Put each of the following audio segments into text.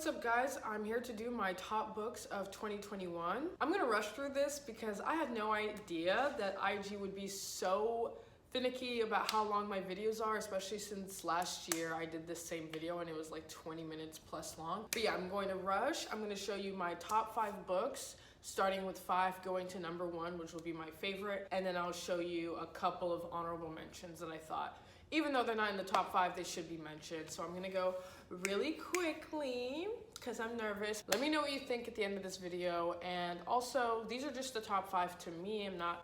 What's up guys? I'm here to do my top books of 2021. I'm gonna rush through this because I had no idea that IG would be so finicky about how long my videos are, especially since last year I did this same video and it was like 20 minutes plus long. But yeah, I'm going to rush. I'm gonna show you my top 5 books, starting with 5 going to number 1, which will be my favorite, and then I'll show you a couple of honorable mentions that I thought, even though they're not in the top 5, they should be mentioned. So I'm gonna go really quickly because I'm nervous. Let me know what you think at the end of this video. And also, these are just the top 5 to me. I'm not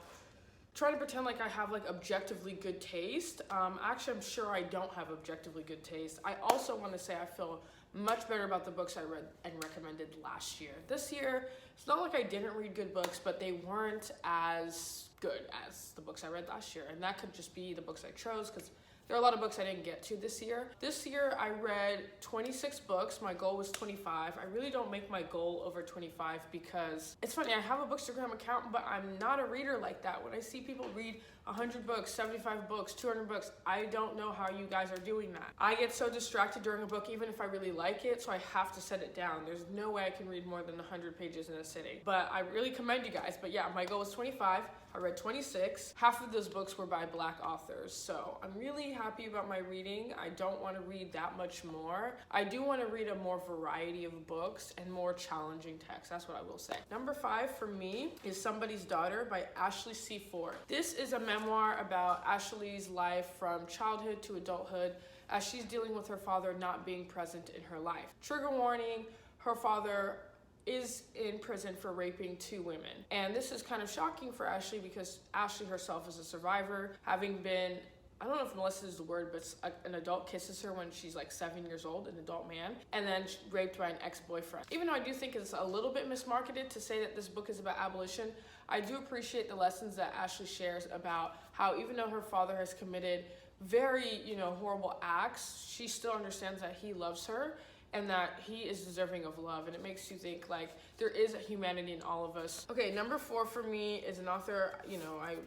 trying to pretend like I have like objectively good taste. Actually, I'm sure I don't have objectively good taste. I also want to say I feel much better about the books I read and recommended last year. This year, it's not like I didn't read good books, but they weren't as good as the books I read last year. And that could just be the books I chose because there are a lot of books I didn't get to this year. This year, I read 26 books. My goal was 25. I really don't make my goal over 25 because it's funny, I have a Bookstagram account, but I'm not a reader like that. When I see people read 100 books, 75 books, 200 books, I don't know how you guys are doing that. I get so distracted during a book, even if I really like it, so I have to set it down. There's no way I can read more than 100 pages in a sitting. But I really commend you guys. But yeah, my goal was 25. I read 26. Half of those books were by Black authors. So I'm really happy about my reading. I don't want to read that much more. I do want to read a more variety of books and more challenging texts. That's what I will say. Number 5 for me is Somebody's Daughter by Ashley C. Ford. This is a memoir about Ashley's life from childhood to adulthood as she's dealing with her father not being present in her life. Trigger warning, her father is in prison for raping 2 women. And this is kind of shocking for Ashley because Ashley herself is a survivor, having been, I don't know if molested is the word, but an adult kisses her when she's like 7 years old, an adult man, and then raped by an ex-boyfriend. Even though I do think it's a little bit mismarketed to say that this book is about abolition, I do appreciate the lessons that Ashley shares about how even though her father has committed very, horrible acts, she still understands that he loves her and that he is deserving of love. And it makes you think like there is a humanity in all of us. Okay, number 4 for me is an author,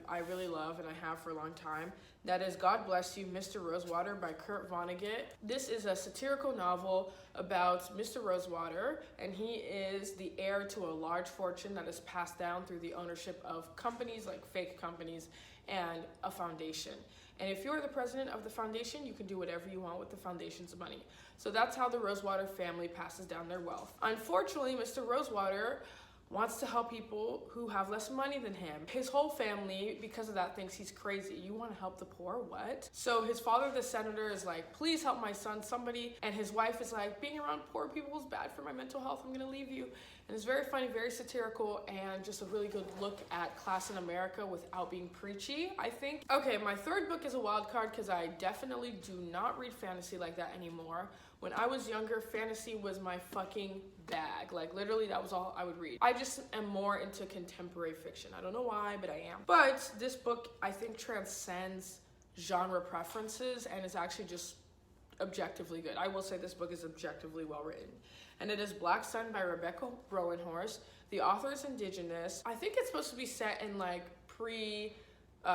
I really love and I have for a long time. That is God Bless You, Mr. Rosewater by Kurt Vonnegut. This is a satirical novel about Mr. Rosewater, and he is the heir to a large fortune that is passed down through the ownership of companies, like fake companies, and a foundation. And if you're the president of the foundation, you can do whatever you want with the foundation's money. So that's how the Rosewater family passes down their wealth. Unfortunately, Mr. Rosewater wants to help people who have less money than him. His whole family, because of that, thinks he's crazy. You want to help the poor? What? So his father, the senator, is like, please help my son, somebody. And his wife is like, being around poor people is bad for my mental health. I'm going to leave you. And it's very funny, very satirical, and just a really good look at class in America without being preachy, I think. Okay, my 3rd book is a wild card because I definitely do not read fantasy like that anymore. When I was younger, fantasy was my fucking bag. Like literally that was all I would read. I just am more into contemporary fiction. I don't know why, but I am. But this book I think transcends genre preferences and is actually just objectively good. I will say this book is objectively well written. And it is Black Sun by Rebecca Rowanhorse. The author is indigenous. I think it's supposed to be set in like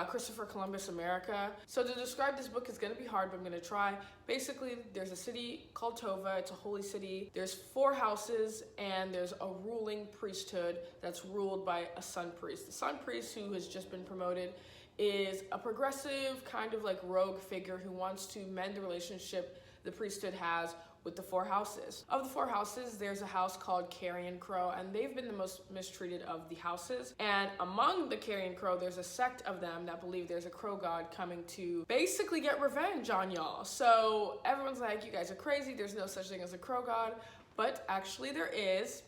Christopher Columbus America. So to describe this book is going to be hard, but I'm going to try. Basically, there's a city called Tova. It's a holy city. There's 4 houses, and there's a ruling priesthood that's ruled by a sun priest. The sun priest, who has just been promoted, is a progressive kind of like rogue figure who wants to mend the relationship the priesthood has with the 4 houses. Of the 4 houses, there's a house called Carrion Crow, and they've been the most mistreated of the houses. And among the Carrion Crow, there's a sect of them that believe there's a crow god coming to basically get revenge on y'all. So everyone's like, you guys are crazy, there's no such thing as a crow god, but actually there is.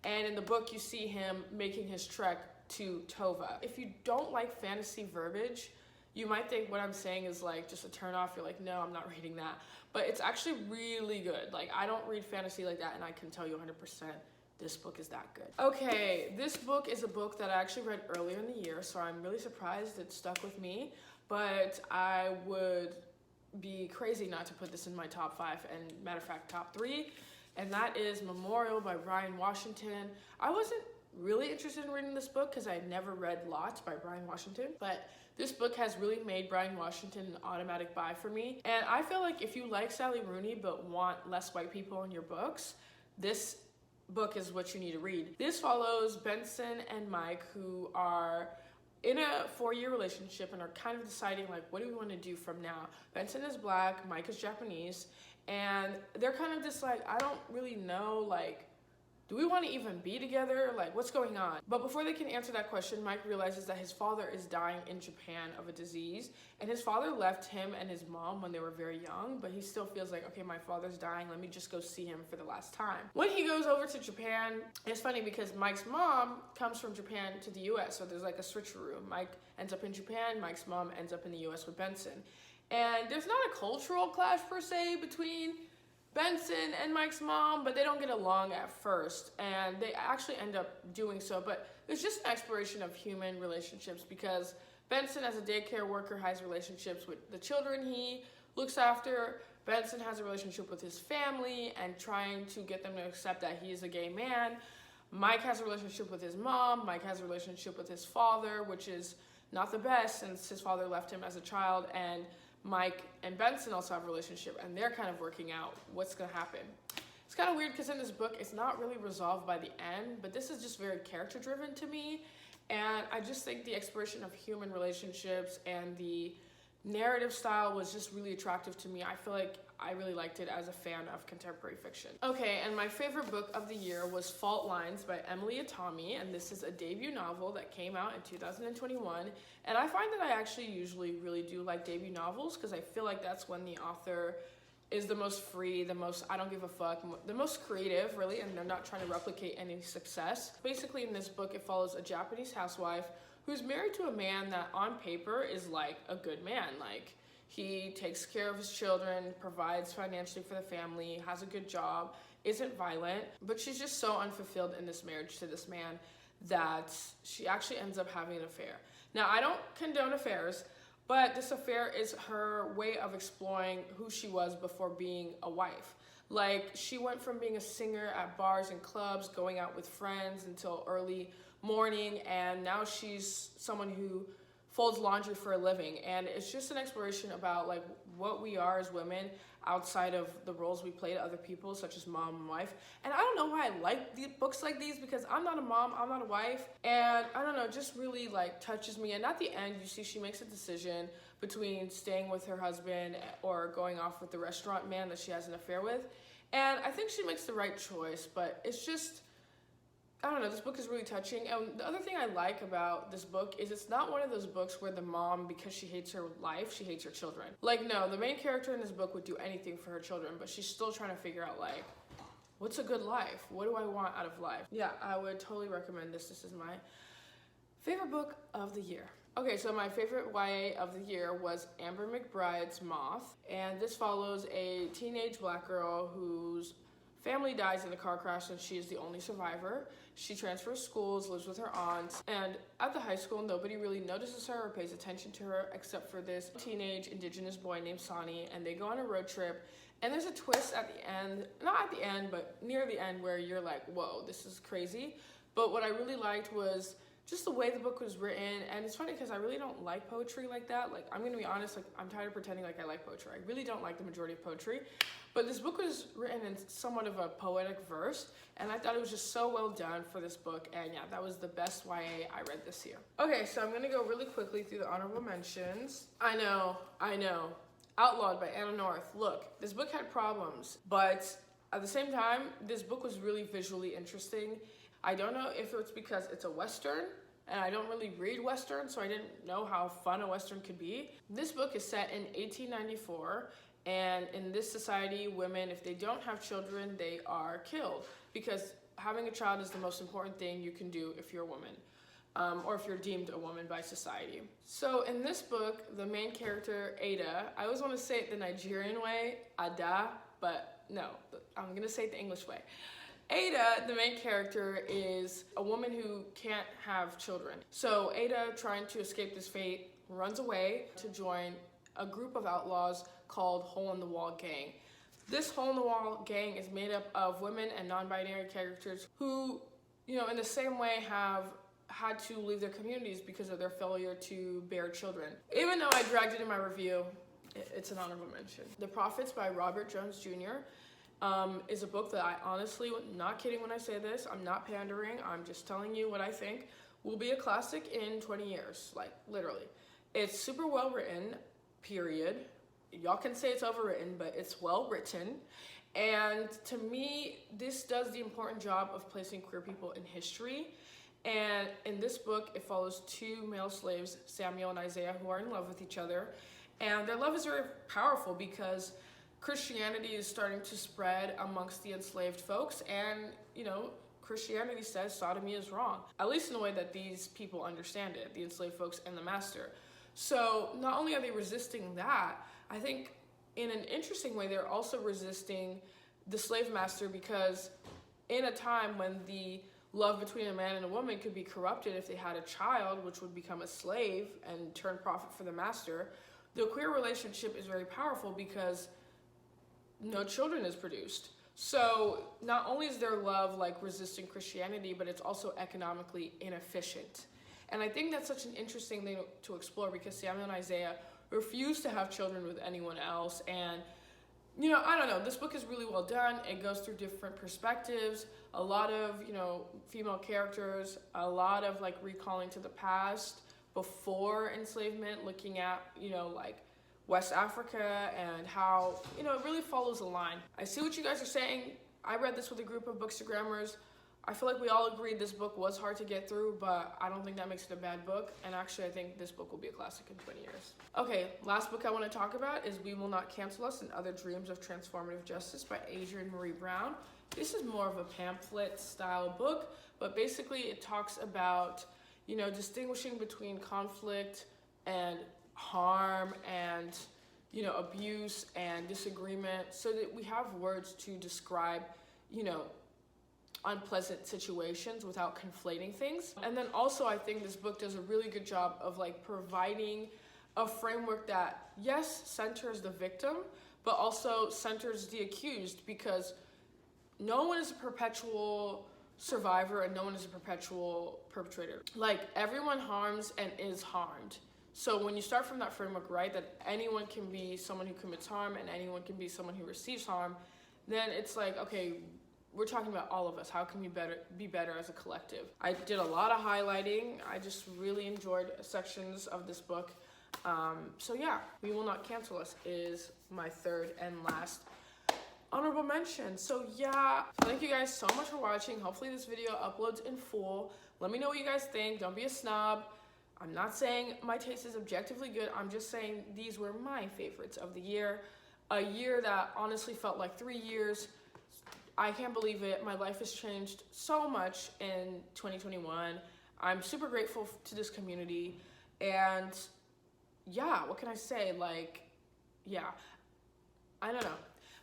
And in the book, you see him making his trek to Tova. If you don't like fantasy verbiage, you might think what I'm saying is like just a turn off. You're like, no, I'm not reading that. But it's actually really good. Like, I don't read fantasy like that, and I can tell you 100% this book is that good. Okay, this book is a book that I actually read earlier in the year, so I'm really surprised it stuck with me. But I would be crazy not to put this in my top 5, and matter of fact, top 3. And that is Memorial by Brian Washington. I wasn't really interested in reading this book because I had never read Lots by Brian Washington, but this book has really made Brian Washington an automatic buy for me. And I feel like if you like Sally Rooney but want less white people in your books, this book is what you need to read. This follows Benson and Mike, who are in a 4-year relationship and are kind of deciding, like, what do we want to do from now? Benson is Black, Mike is Japanese, and they're kind of just like, I don't really know, like, do we want to even be together? Like, what's going on? But before they can answer that question, Mike realizes that his father is dying in Japan of a disease, and his father left him and his mom when they were very young, but he still feels like, okay, my father's dying, let me just go see him for the last time. When he goes over to Japan, it's funny because Mike's mom comes from Japan to the US, so there's like a switcheroo. Mike ends up in Japan, Mike's mom ends up in the US with Benson. And there's not a cultural clash per se between Benson and Mike's mom, but they don't get along at first, and they actually end up doing so. But it's just an exploration of human relationships, because Benson, as a daycare worker, has relationships with the children he looks after. Benson has a relationship with his family and trying to get them to accept that he is a gay man. Mike has a relationship with his mom. Mike has a relationship with his father, which is not the best since his father left him as a child, and Mike and Benson also have a relationship, and they're kind of working out what's going to happen. It's kind of weird because in this book, it's not really resolved by the end, but this is just very character-driven to me, and I just think the exploration of human relationships and the narrative style was just really attractive to me. I feel like I really liked it as a fan of contemporary fiction. Okay, and my favorite book of the year was Fault Lines by Emily Atami, and this is a debut novel that came out in 2021. And I find that I actually usually really do like debut novels because I feel like that's when the author is the most free, the most I don't give a fuck, the most creative, really, and they're not trying to replicate any success. Basically, in this book, it follows a Japanese housewife who's married to a man that on paper is like a good man. Like, he takes care of his children, provides financially for the family, has a good job, isn't violent, but she's just so unfulfilled in this marriage to this man that she actually ends up having an affair. Now, I don't condone affairs, but this affair is her way of exploring who she was before being a wife. Like, she went from being a singer at bars and clubs, going out with friends until early morning, and now she's someone who folds laundry for a living. And it's just an exploration about like what we are as women outside of the roles we play to other people, such as mom and wife. And I don't know why I like books like these, because I'm not a mom, I'm not a wife, and I don't know, it just really like touches me. And at the end, you see she makes a decision between staying with her husband or going off with the restaurant man that she has an affair with. And I think she makes the right choice, but it's just, I don't know, this book is really touching. And the other thing I like about this book is it's not one of those books where the mom, because she hates her life, she hates her children. Like, no, the main character in this book would do anything for her children, but she's still trying to figure out, like, what's a good life? What do I want out of life? Yeah, I would totally recommend this. This is my favorite book of the year. Okay, so my favorite YA of the year was Amber McBride's Moth, and this follows a teenage Black girl whose family dies in a car crash and she is the only survivor. She transfers schools, lives with her aunt, and at the high school, nobody really notices her or pays attention to her except for this teenage indigenous boy named Sonny, and they go on a road trip. And there's a twist at the end, not at the end, but near the end, where you're like, whoa, this is crazy. But what I really liked was just the way the book was written. And it's funny because I really don't like poetry like that. Like, I'm gonna be honest, like, I'm tired of pretending like I like poetry. I really don't like the majority of poetry. But this book was written in somewhat of a poetic verse, and I thought it was just so well done for this book. And yeah, that was the best YA I read this year. Okay, so I'm gonna go really quickly through the honorable mentions. I know. Outlawed by Anna North. Look, this book had problems, but at the same time, this book was really visually interesting. I don't know if it's because it's a Western, and I don't really read Western, so I didn't know how fun a Western could be. This book is set in 1894, and in this society, women, if they don't have children, they are killed, because having a child is the most important thing you can do if you're a woman. Or if you're deemed a woman by society. So in this book, the main character, Ada, I always want to say it the Nigerian way, Ada, but no, I'm gonna say it the English way. Ada, the main character, is a woman who can't have children. So Ada, trying to escape this fate, runs away to join a group of outlaws called Hole in the Wall Gang. This Hole in the Wall Gang is made up of women and non-binary characters who, you know, in the same way have had to leave their communities because of their failure to bear children. Even though I dragged it in my review, it's an honorable mention. The Prophets by Robert Jones Jr. is a book that I honestly, not kidding when I say this, I'm not pandering, I'm just telling you what I think, will be a classic in 20 years, like literally. It's super well written, period. Y'all can say it's overwritten, but it's well written. And to me, this does the important job of placing queer people in history. And in this book, it follows two male slaves, Samuel and Isaiah, who are in love with each other. And their love is very powerful because Christianity is starting to spread amongst the enslaved folks. And, you know, Christianity says sodomy is wrong, at least in the way that these people understand it, the enslaved folks and the master. So not only are they resisting that, I think in an interesting way, they're also resisting the slave master, because in a time when the love between a man and a woman could be corrupted if they had a child, which would become a slave and turn profit for the master, the queer relationship is very powerful because no children is produced. So not only is their love like resisting Christianity, but it's also economically inefficient. And I think that's such an interesting thing to explore, because Samuel and Isaiah refuse to have children with anyone else. And, you know, I don't know, this book is really well done. It goes through different perspectives, a lot of, you know, female characters, a lot of like recalling to the past before enslavement, looking at, you know, like West Africa and how, you know, it really follows a line. I see what you guys are saying. I read this with a group of bookstagrammers. I feel like we all agreed this book was hard to get through, but I don't think that makes it a bad book. And actually, I think this book will be a classic in 20 years. Okay, last book I want to talk about is We Will Not Cancel Us and Other Dreams of Transformative Justice by Adrienne Marie Brown. This is more of a pamphlet style book, but basically it talks about, you know, distinguishing between conflict and harm and, you know, abuse and disagreement, so that we have words to describe, you know, unpleasant situations without conflating things. And then also I think this book does a really good job of like providing a framework that, yes, centers the victim, but also centers the accused, because no one is a perpetual survivor and no one is a perpetual perpetrator. Like, everyone harms and is harmed. So when you start from that framework, right, that anyone can be someone who commits harm and anyone can be someone who receives harm, then it's like, okay, we're talking about all of us. How can we be better as a collective? I did a lot of highlighting. I just really enjoyed sections of this book. So yeah, We Will Not Cancel Us is my third and last honorable mention. So yeah, thank you guys so much for watching. Hopefully this video uploads in full. Let me know what you guys think. Don't be a snob. I'm not saying my taste is objectively good. I'm just saying these were my favorites of the year. A year that honestly felt like 3 years. I can't believe it. My life has changed so much in 2021. I'm super grateful to this community. And yeah, what can I say? Like, yeah, I don't know.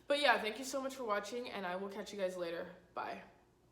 But yeah, thank you so much for watching, and I will catch you guys later. Bye.